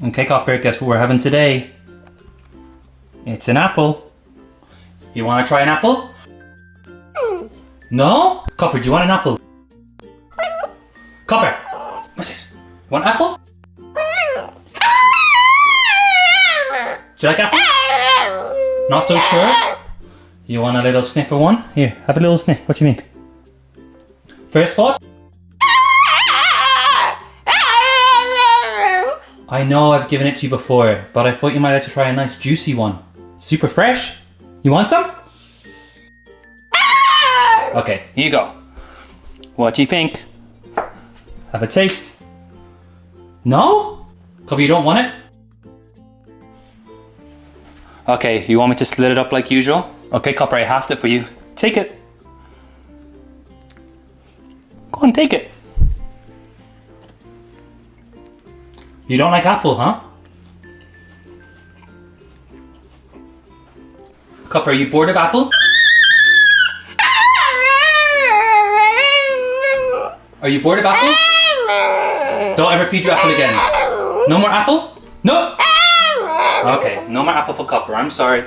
Okay, Copper, guess what we're having today? It's an apple. You want to try an apple? No? Copper, do you want an apple? Copper! What's this? Want an apple? Do you like apples? Not so sure? You want a little sniff of one? Here, have a little sniff. What do you think? First thought? I know I've given it to you before, but I thought you might like to try a nice juicy one. Super fresh. You want some? Okay, here you go. What do you think? Have a taste. No? Copper, you don't want it? Okay, you want me to split it up like usual? Okay, Copper, I halved it for you. Take it. Go on, take it. You don't like apple, huh? Copper, are you bored of apple? Are you bored of apple? Don't ever feed you apple again. No more apple? No! Okay, no more apple for Copper, I'm sorry.